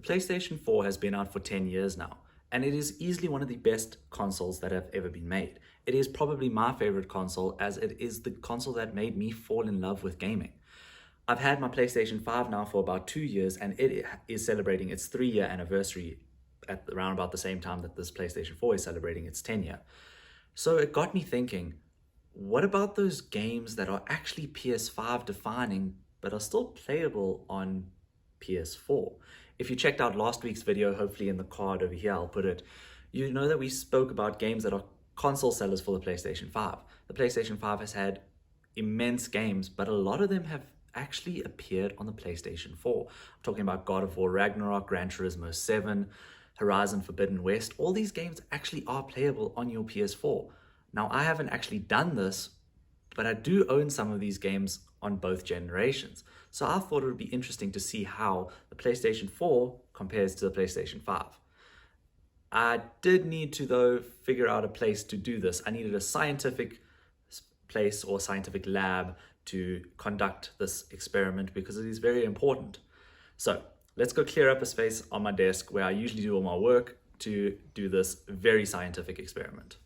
PlayStation 4 has been out for 10 years now, and it is easily one of the best consoles that have ever been made. It is probably my favorite console, as it is the console that made me fall in love with gaming. I've had my PlayStation 5 now for about 2 years, and it is celebrating its 3-year anniversary at around about the same time that this PlayStation 4 is celebrating its 10-year. So it got me thinking, what about those games that are actually PS5 defining but are still playable on PS4? If you checked out last week's video, hopefully in the card over here I'll put it, you know that we spoke about games that are console sellers for the PlayStation 5. The PlayStation 5 has had immense games, but a lot of them have actually appeared on the PlayStation 4. I'm talking about God of War Ragnarok, Gran Turismo 7, Horizon Forbidden West. All these games actually are playable on your PS4. Now, I haven't actually done this, but I do own some of these games on both generations. So I thought it would be interesting to see how the PlayStation 4 compares to the PlayStation 5. I did need to, though, figure out a place to do this. I needed a scientific place or scientific lab to conduct this experiment because it is very important. So let's go clear up a space on my desk where I usually do all my work to do this very scientific experiment.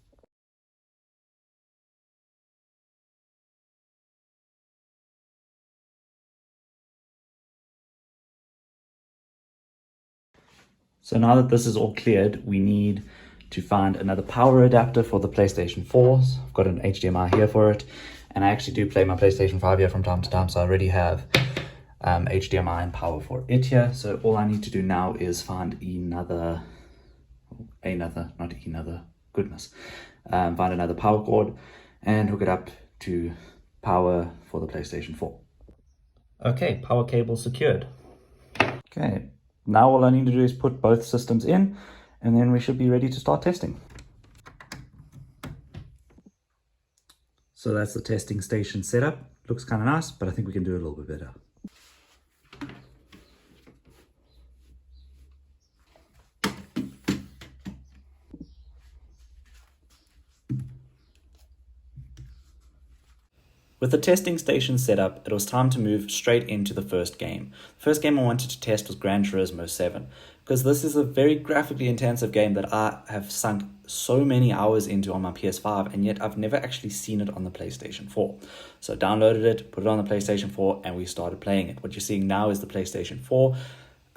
So now that this is all cleared, we need to find another power adapter for the PlayStation 4. So I've got an HDMI here for it, and I actually do play my PlayStation 5 here from time to time, so I already have HDMI and power for it here. So all I need to do now is find find another power cord and hook it up to power for the PlayStation 4. Okay, power cable secured. Okay, now all I need to do is put both systems in, and then we should be ready to start testing. So that's the testing station setup. Looks kind of nice, but I think we can do it a little bit better. With the testing station set up, it was time to move straight into the first game. The first game I wanted to test was Gran Turismo 7, because this is a very graphically intensive game that I have sunk so many hours into on my PS5, and yet I've never actually seen it on the PlayStation 4. So I downloaded it, put it on the PlayStation 4, and we started playing it. What you're seeing now is the PlayStation 4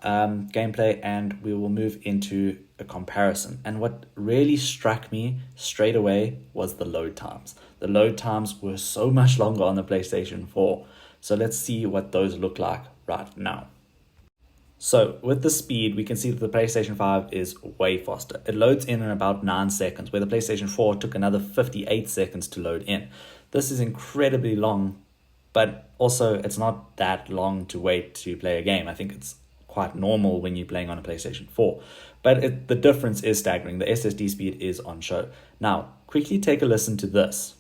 gameplay, and we will move into a comparison. And what really struck me straight away was the load times. The load times were so much longer on the PlayStation 4. So let's see what those look like right now. So with the speed, we can see that the PlayStation 5 is way faster. It loads in about 9 seconds, where the PlayStation 4 took another 58 seconds to load in. This is incredibly long, but also it's not that long to wait to play a game. I think it's quite normal when you're playing on a PlayStation 4. But the difference is staggering. The SSD speed is on show. Now, quickly take a listen to this.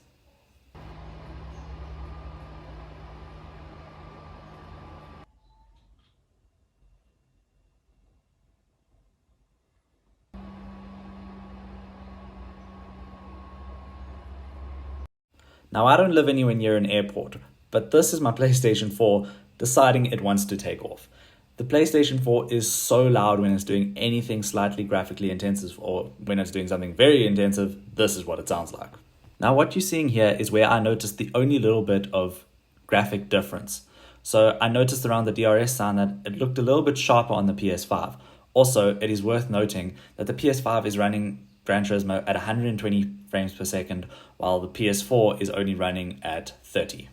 Now, I don't live anywhere near an airport, but this is my PlayStation 4 deciding it wants to take off. The PlayStation 4 is so loud when it's doing anything slightly graphically intensive, or when it's doing something very intensive. This is what it sounds like. Now, what you're seeing here is where I noticed the only little bit of graphic difference. So I noticed around the DRS sound that it looked a little bit sharper on the PS5. Also, it is worth noting that the PS5 is running Gran Turismo at 120 frames per second, while the PS4 is only running at 30.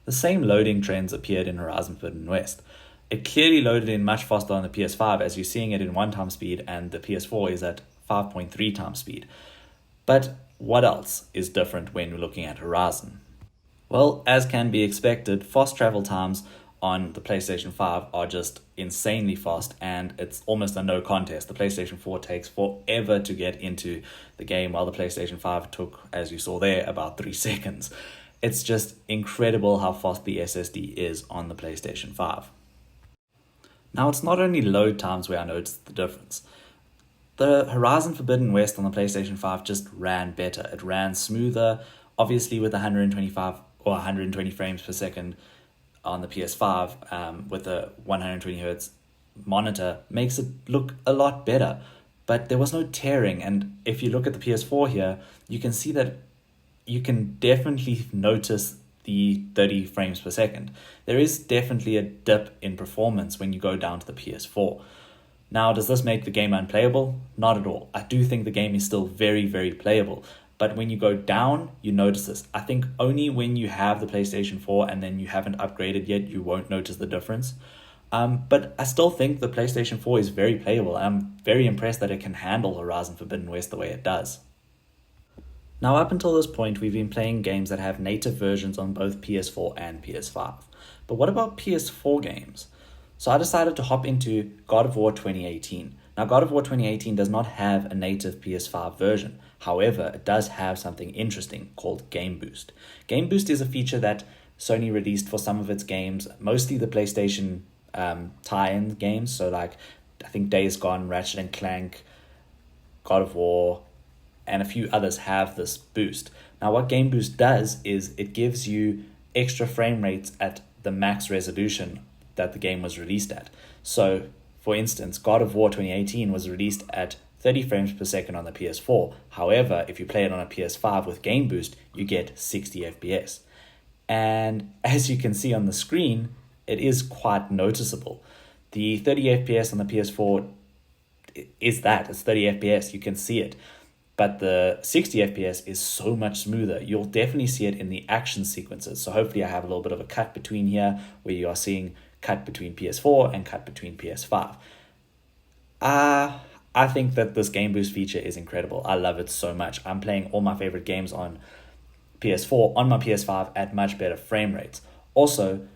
The same loading trends appeared in Horizon Forbidden West. It clearly loaded in much faster on the PS5, as you're seeing it in 1 time speed, and the PS4 is at 5.3 times speed. But what else is different when we're looking at Horizon? Well, as can be expected, fast travel times on the PlayStation 5 are just insanely fast, and it's almost a no contest. The PlayStation 4 takes forever to get into the game, while the PlayStation 5 took, as you saw there, about 3 seconds. It's just incredible how fast the SSD is on the PlayStation 5. Now, it's not only load times where I noticed the difference. The Horizon Forbidden West on the PlayStation 5 just ran better. It ran smoother, obviously with 125 or 120 frames per second on the PS5 with a 120 hertz monitor makes it look a lot better. But there was no tearing, and if you look at the PS4 here, you can see that you can definitely notice the 30 frames per second. There is definitely a dip in performance when you go down to the PS4. Now, does this make the game unplayable? Not at all. I do think the game is still very, very playable. But when you go down, you notice this. I think only when you have the PlayStation 4 and then you haven't upgraded yet, you won't notice the difference. But I still think the PlayStation 4 is very playable. I'm very impressed that it can handle Horizon Forbidden West the way it does. Now, up until this point, we've been playing games that have native versions on both PS4 and PS5. But what about PS4 games? So I decided to hop into God of War 2018. Now, God of War 2018 does not have a native PS5 version. However, it does have something interesting called Game Boost. Game Boost is a feature that Sony released for some of its games, mostly the PlayStation tie-in games. So like, I think Days Gone, Ratchet and Clank, God of War, and a few others have this boost. Now, what Game Boost does is it gives you extra frame rates at the max resolution that the game was released at. So, for instance, God of War 2018 was released at 30 frames per second on the PS4. However, if you play it on a PS5 with Game Boost, you get 60 FPS. And as you can see on the screen, it is quite noticeable. The 30 FPS on the PS4 is that. It's 30 FPS. You can see it. But the 60 FPS is so much smoother. You'll definitely see it in the action sequences. So hopefully I have a little bit of a cut between here where you are seeing cut between PS4 and cut between PS5. I think that this Game Boost feature is incredible. I love it so much. I'm playing all my favorite games on PS4 on my PS5 at much better frame rates. Also,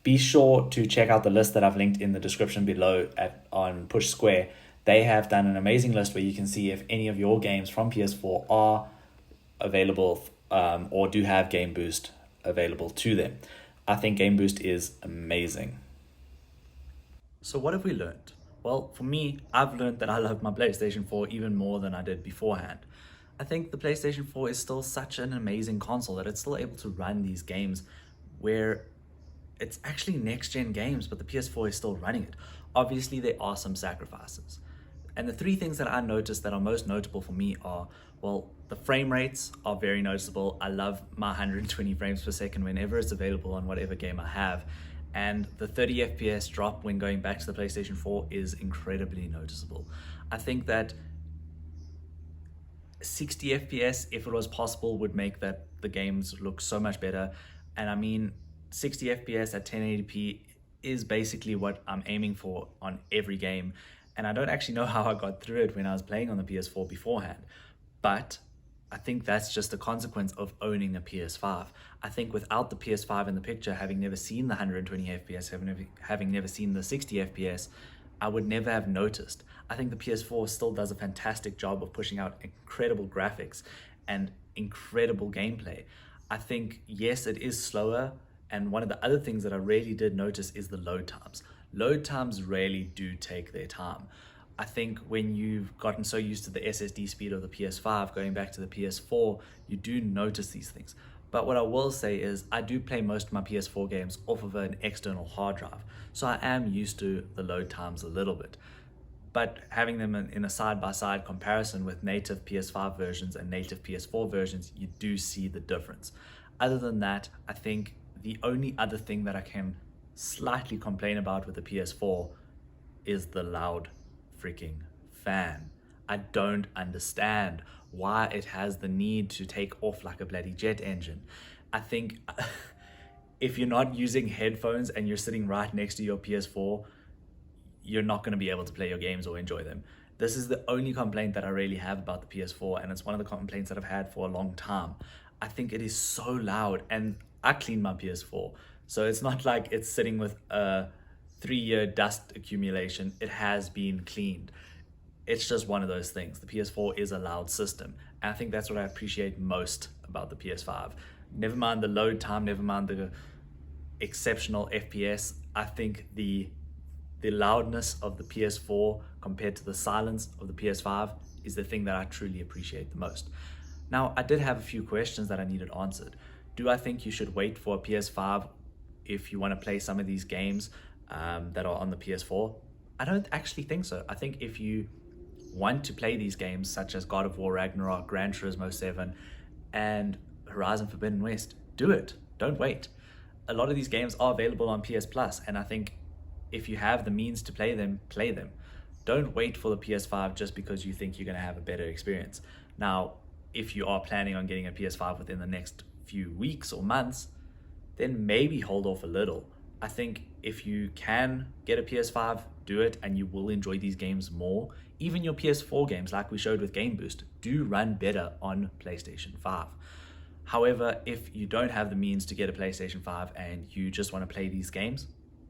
be sure to check out the list that I've linked in the description below on Push Square. They have done an amazing list where you can see if any of your games from PS4 are available or do have Game Boost available to them. I think Game Boost is amazing. So what have we learned? Well, for me, I've learned that I love my PlayStation 4 even more than I did beforehand. I think the PlayStation 4 is still such an amazing console that it's still able to run these games where it's actually next-gen games, but the PS4 is still running it. Obviously, there are some sacrifices. And the three things that I noticed that are most notable for me are, well, the frame rates are very noticeable. I love my 120 frames per second whenever it's available on whatever game I have. And the 30 FPS drop when going back to the PlayStation 4 is incredibly noticeable. I think that 60 FPS, if it was possible, would make that the games look so much better. And I mean, 60 FPS at 1080p is basically what I'm aiming for on every game. And I don't actually know how I got through it when I was playing on the PS4 beforehand. But I think that's just a consequence of owning a PS5. I think without the PS5 in the picture, having never seen the 120 FPS, having never seen the 60 FPS, I would never have noticed. I think the PS4 still does a fantastic job of pushing out incredible graphics and incredible gameplay. I think, yes, it is slower. And one of the other things that I really did notice is the load times. Load times really do take their time. I think when you've gotten so used to the SSD speed of the PS5 going back to the PS4, you do notice these things. But what I will say is I do play most of my PS4 games off of an external hard drive. So I am used to the load times a little bit. But having them in a side-by-side comparison with native PS5 versions and native PS4 versions, you do see the difference. Other than that, I think the only other thing that I can slightly complain about with the PS4 is the loud freaking fan. I don't understand why it has the need to take off like a bloody jet engine. I think if you're not using headphones and you're sitting right next to your PS4, you're not going to be able to play your games or enjoy them. This is the only complaint that I really have about the PS4, and it's one of the complaints that I've had for a long time. I think it is so loud, and I clean my PS4. So it's not like it's sitting with a 3-year dust accumulation. It has been cleaned. It's just one of those things. The PS4 is a loud system. And I think that's what I appreciate most about the PS5. Never mind the load time, never mind the exceptional FPS. I think the loudness of the PS4 compared to the silence of the PS5 is the thing that I truly appreciate the most. Now, I did have a few questions that I needed answered. Do I think you should wait for a PS5 if you want to play some of these games that are on the PS4? I don't actually think so. I think if you want to play these games such as God of War Ragnarok, Gran Turismo 7, and Horizon Forbidden West, do it. Don't wait. A lot of these games are available on PS Plus, and I think if you have the means to play them, play them. Don't wait for the PS5 just because you think you're going to have a better experience. Now, if you are planning on getting a PS5 within the next few weeks or months, then maybe hold off a little. I think if you can get a PS5, do it, and you will enjoy these games more. Even your PS4 games, like we showed with Game Boost, do run better on PlayStation 5. However, if you don't have the means to get a PlayStation 5 and you just want to play these games,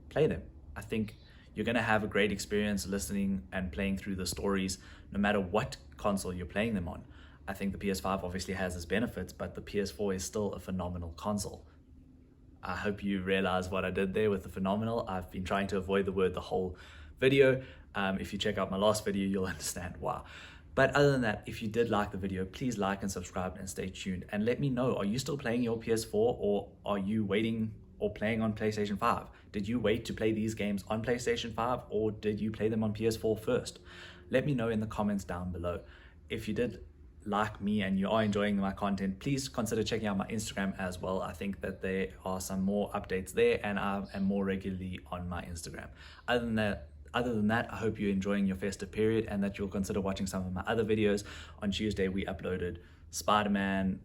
play them. I think you're going to have a great experience listening and playing through the stories, no matter what console you're playing them on. I think the PS5 obviously has its benefits, but the PS4 is still a phenomenal console. I hope you realize what I did there with the phenomenal. I've been trying to avoid the word the whole video. If you check out my last video, you'll understand why. But other than that, if you did like the video, please like and subscribe and stay tuned. And let me know, are you still playing your PS4 or are you waiting or playing on PlayStation 5? Did you wait to play these games on PlayStation 5 or did you play them on PS4 first? Let me know in the comments down below. If you did like me and you are enjoying my content, please consider checking out my Instagram as well. I think that there are some more updates there and I am more regularly on my Instagram. Other than that, I hope you're enjoying your festive period and that you'll consider watching some of my other videos. On Tuesday, we uploaded Spider-Man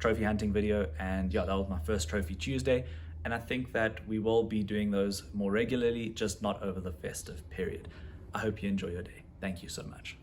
trophy hunting video, and yeah, that was my first Trophy Tuesday. And I think that we will be doing those more regularly, just not over the festive period. I hope you enjoy your day. Thank you so much.